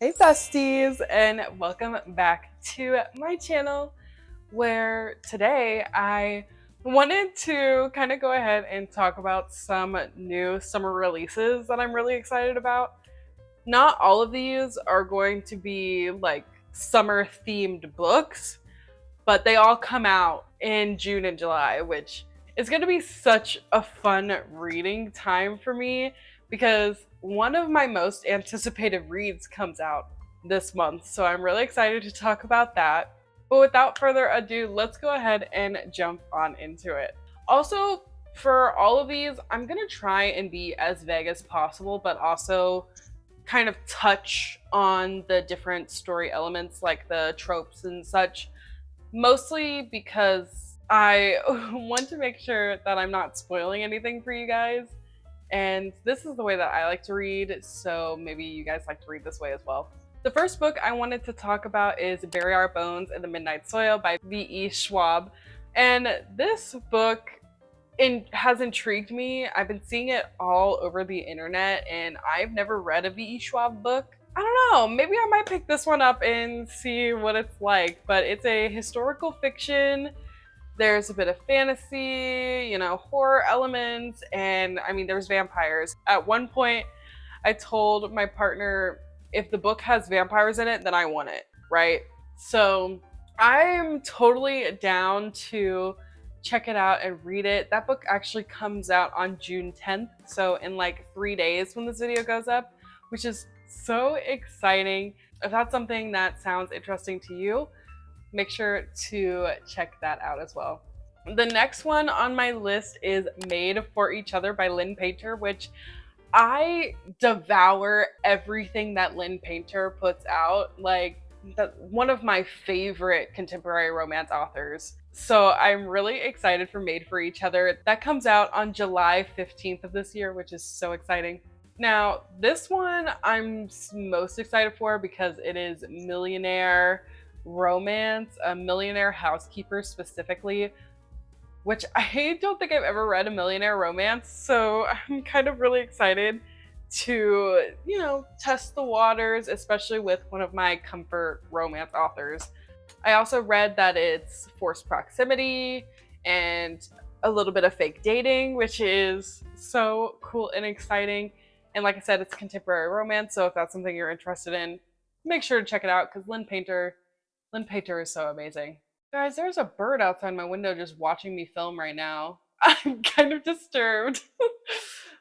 Hey besties, and welcome back to my channel where today I wanted to kind of go ahead and talk about some new summer releases that I'm really excited about. Not all of these are going to be like summer themed books, but they all come out in June and July, which is going to be such a fun reading time for me because one of my most anticipated reads comes out this month. So I'm really excited to talk about that. But without further ado, let's go ahead and jump on into it. Also, for all of these, I'm going to try and be as vague as possible, but also kind of touch on the different story elements like the tropes and such, mostly because I want to make sure that I'm not spoiling anything for you guys. And this is the way that I like to read, so maybe you guys like to read this way as well. The first book I wanted to talk about is Bury Our Bones in the Midnight Soil by V.E. Schwab. And this book has intrigued me. I've been seeing it all over the internet, and I've never read a V.E. Schwab book. I don't know, maybe I might pick this one up and see what it's like, but it's a historical fiction. There's a bit of fantasy, horror elements, and I mean, there's vampires. At one point, I told my partner if the book has vampires in it, then I want it, right? So I'm totally down to check it out and read it. That book actually comes out on June 10th, so in like 3 days when this video goes up, which is so exciting. If that's something that sounds interesting to you, make sure to check that out as well. The next one on my list is Made for Each Other by Lynn Painter, which I devour everything that Lynn Painter puts out. Like, one of my favorite contemporary romance authors. So I'm really excited for Made for Each Other. That comes out on July 15th of this year, which is so exciting. Now, this one I'm most excited for because it is millionaire romance, a millionaire housekeeper specifically, which I don't think I've ever read a millionaire romance. So I'm kind of really excited to, test the waters, especially with one of my comfort romance authors. I also read that it's forced proximity and a little bit of fake dating, which is so cool and exciting. And like I said, it's contemporary romance, so if that's something you're interested in, make sure to check it out because Lynn Painter is so amazing. Guys, there's a bird outside my window just watching me film right now. I'm kind of disturbed.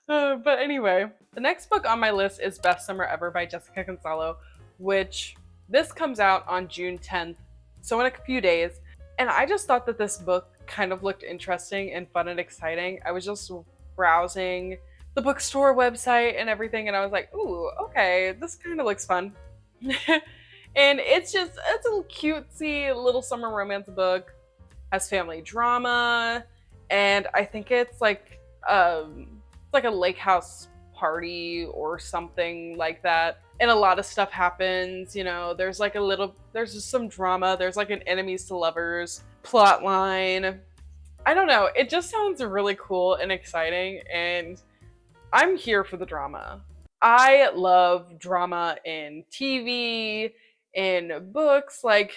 But anyway, the next book on my list is Best Summer Ever by Jessica Gonzalo, which this comes out on June 10th, so in a few days. And I just thought that this book kind of looked interesting and fun and exciting. I was just browsing the bookstore website and everything, and I was like, ooh, okay, this kind of looks fun. And it's a cutesy little summer romance book, has family drama, and I think it's like a lake house party or something like that. And a lot of stuff happens, there's just some drama, there's like an enemies to lovers plot line. I don't know, it just sounds really cool and exciting, and I'm here for the drama. I love drama in TV, in books, like,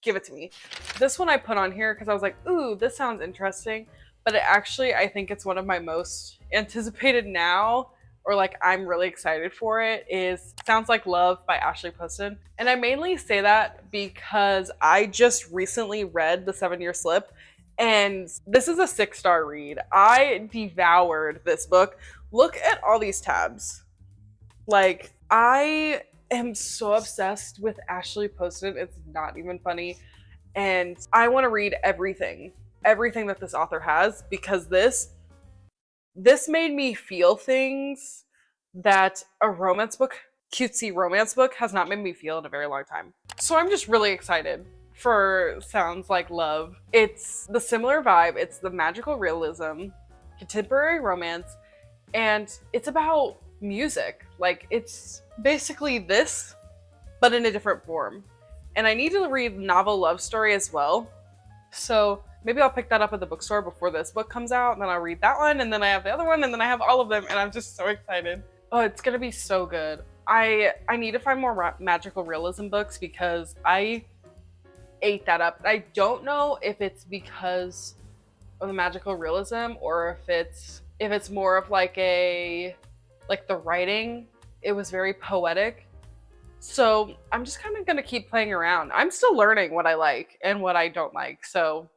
give it to me. This one I put on here because I was like, ooh, this sounds interesting, but I think it's one of my most anticipated now, or like I'm really excited for it, is Sounds Like Love by Ashley Poston. And I mainly say that because I just recently read The 7-Year Slip, and this is a 6-star read. I devoured this book. Look at all these tabs. Like, I am so obsessed with Ashley Poston. It's not even funny. And I want to read everything that this author has, because this made me feel things that a romance book, cutesy romance book, has not made me feel in a very long time. So I'm just really excited for Sounds Like Love. It's the similar vibe. It's the magical realism, contemporary romance, and it's about music. Like, it's basically this, but in a different form. And I need to read novel love story as well. So maybe I'll pick that up at the bookstore before this book comes out, and then I'll read that one, and then I have the other one, and then I have all of them, and I'm just so excited. Oh, it's gonna be so good. I need to find more magical realism books because I ate that up. I don't know if it's because of the magical realism or if it's more of like the writing. It was very poetic. So I'm just kind of gonna keep playing around. I'm still learning what I like and what I don't like. So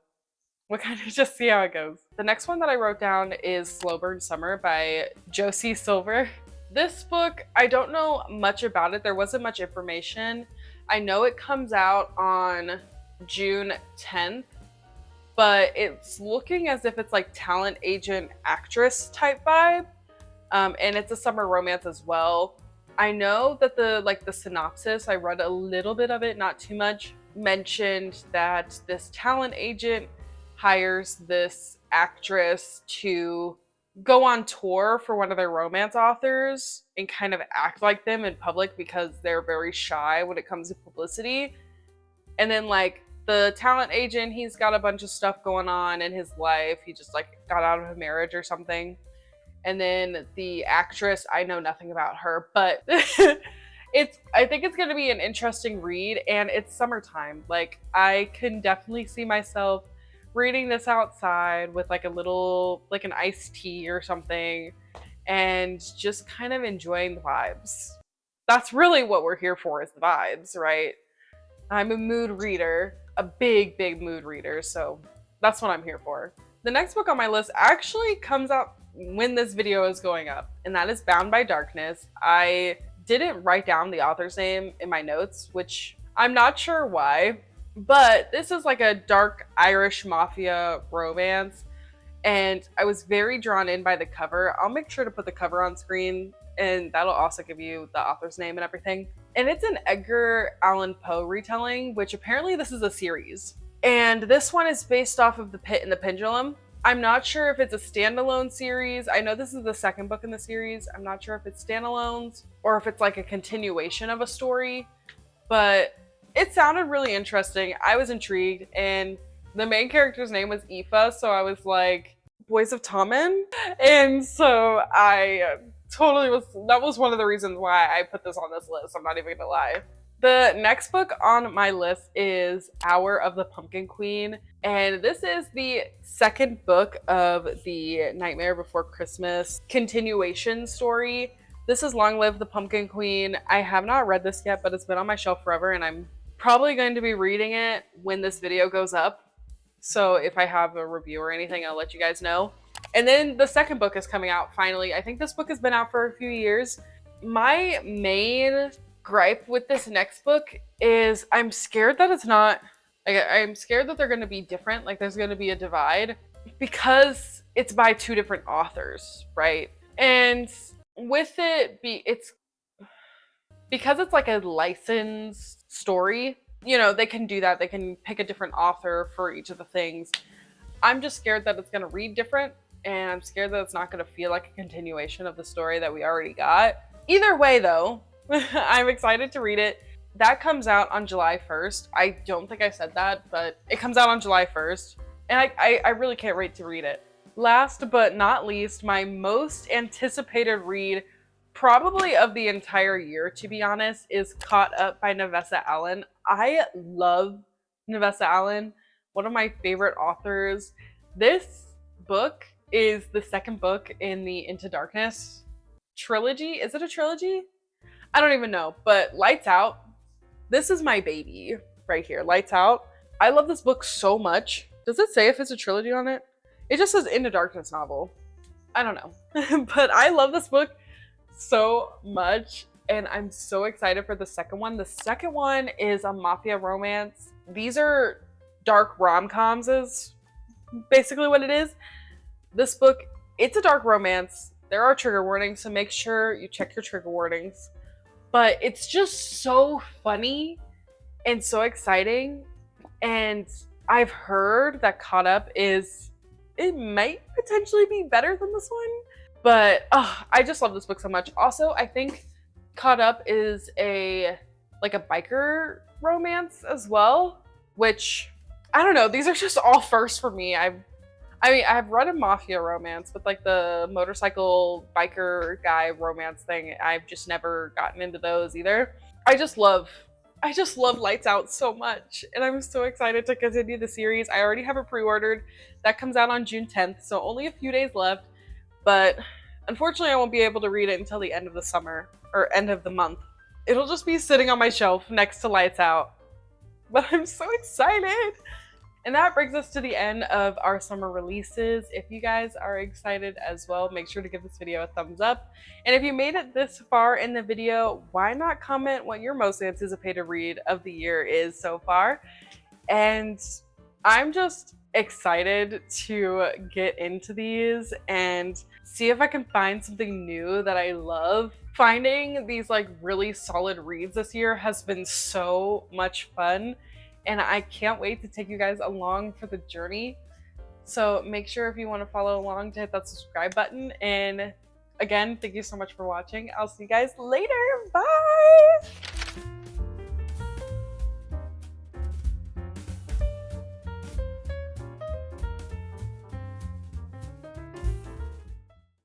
we'll kind of just see how it goes. The next one that I wrote down is Slow Burn Summer by Josie Silver. This book, I don't know much about it. There wasn't much information. I know it comes out on June 10th, but it's looking as if it's like talent agent actress type vibe. And it's a summer romance as well. I know that the synopsis, I read a little bit of it, not too much, mentioned that this talent agent hires this actress to go on tour for one of their romance authors and kind of act like them in public because they're very shy when it comes to publicity. And then like the talent agent, he's got a bunch of stuff going on in his life. He just like got out of a marriage or something. And then the actress, I know nothing about her, but I think it's going to be an interesting read, and it's summertime. Like I can definitely see myself reading this outside with like an iced tea or something and just kind of enjoying the vibes. That's really what we're here for, is the vibes, right? I'm a mood reader, a big, big mood reader, so that's what I'm here for. The next book on my list actually comes out when this video is going up, and that is Bound by Darkness. I didn't write down the author's name in my notes, which I'm not sure why, but this is like a dark Irish mafia romance, and I was very drawn in by the cover. I'll make sure to put the cover on screen, and that'll also give you the author's name and everything. And it's an Edgar Allan Poe retelling, which apparently this is a series. And this one is based off of The Pit and the Pendulum. I'm not sure if it's a standalone series. I know this is the second book in the series. I'm not sure if it's standalones or if it's like a continuation of a story, but it sounded really interesting. I was intrigued, and the main character's name was Aoife, so I was like, Boys of Tommen? And so I that was one of the reasons why I put this on this list. I'm not even gonna lie. The next book on my list is Hour of the Pumpkin Queen, and this is the second book of the Nightmare Before Christmas continuation story. This is Long Live the Pumpkin Queen. I have not read this yet, but it's been on my shelf forever, and I'm probably going to be reading it when this video goes up. So if I have a review or anything, I'll let you guys know. And then the second book is coming out finally. I think this book has been out for a few years. My main gripe with this next book is I'm scared that it's not, like, I'm scared that they're going to be different. Like there's going to be a divide because it's by two different authors, right? And with it's because it's like a licensed story, you know, they can do that. They can pick a different author for each of the things. I'm just scared that it's going to read different, and I'm scared that it's not going to feel like a continuation of the story that we already got. Either way though, I'm excited to read it. That comes out on July 1st. I don't think I said that, but it comes out on July 1st. And I really can't wait to read it. Last but not least, my most anticipated read, probably of the entire year, to be honest, is Caught Up by Nevessa Allen. I love Nevessa Allen, one of my favorite authors. This book is the second book in the Into Darkness trilogy. Is it a trilogy? I don't even know, but Lights Out. This is my baby right here, Lights Out. I love this book so much. Does it say if it's a trilogy on it? It just says Into Darkness novel. I don't know, but I love this book so much, and I'm so excited for the second one. The second one is a mafia romance. These are dark rom-coms is basically what it is. This book, it's a dark romance. There are trigger warnings, so make sure you check your trigger warnings. But it's just so funny and so exciting. And I've heard that Caught Up it might potentially be better than this one. But I just love this book so much. Also, I think Caught Up is a biker romance as well, which I don't know. These are just all firsts for me. I mean, I've read a mafia romance, but like the motorcycle biker guy romance thing, I've just never gotten into those either. I just love I just love Lights Out so much, and I'm so excited to continue the series. I already have it pre-ordered. That comes out on June 10th, so only a few days left, but unfortunately I won't be able to read it until the end of the summer or end of the month. It'll just be sitting on my shelf next to Lights Out. But I'm so excited. And that brings us to the end of our summer releases. If you guys are excited as well, make sure to give this video a thumbs up. And if you made it this far in the video, why not comment what your most anticipated read of the year is so far? And I'm just excited to get into these and see if I can find something new that I love. Finding these like really solid reads this year has been so much fun, and I can't wait to take you guys along for the journey. So make sure if you want to follow along to hit that subscribe button. And again, thank you so much for watching. I'll see you guys later. Bye!